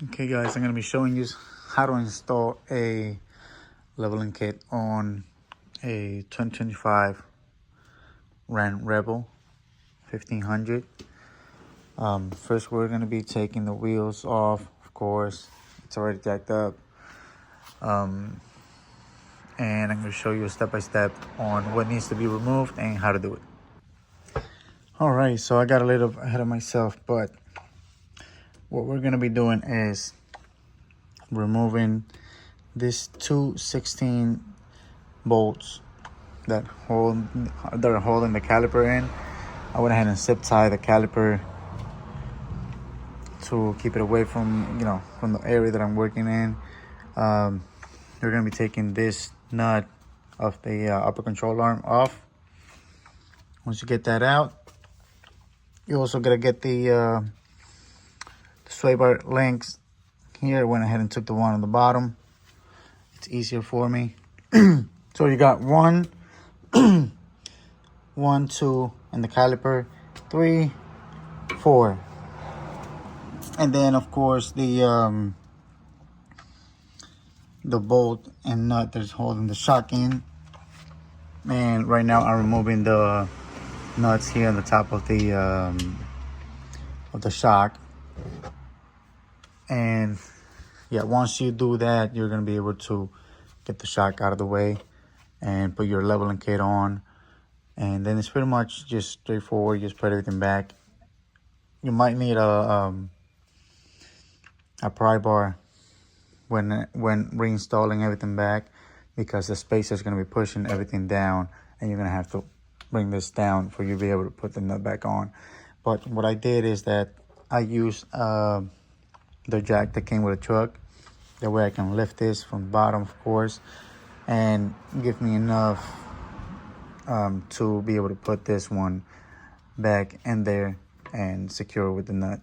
Okay guys, I'm going to be showing you how to install a leveling kit on a 2025 Ram Rebel 1500. First we're going to be taking the wheels off, of course. It's already jacked up. And I'm going to show you step by step on what needs to be removed and how to do it. Alright, so I got a little ahead of myself, but what we're going to be doing is removing these two 16 bolts that are holding the caliper in. I went ahead and zip tie the caliper to keep it away from from the area that I'm working in. You're gonna be taking this nut of the upper control arm off. Once you get that out, you also gotta get the sway bar links. Here I went ahead and took the one on the bottom. It's easier for me. So you got one, 2, and the caliper, 3, 4, and then of course the bolt and nut that's holding the shock in. And right now I'm removing the nuts here on the top of the shock. And yeah, once you do that, you're gonna be able to get the shock out of the way and put your leveling kit on. And then it's pretty much just straightforward. Just put everything back. You might need a pry bar when reinstalling everything back, because the spacer is going to be pushing everything down, and you're going to have to bring this down for you to be able to put the nut back on. But what I did is that I used the jack that came with a truck. That way I can lift this from the bottom, of course, and give me enough to be able to put this one back in there and secure with the nut.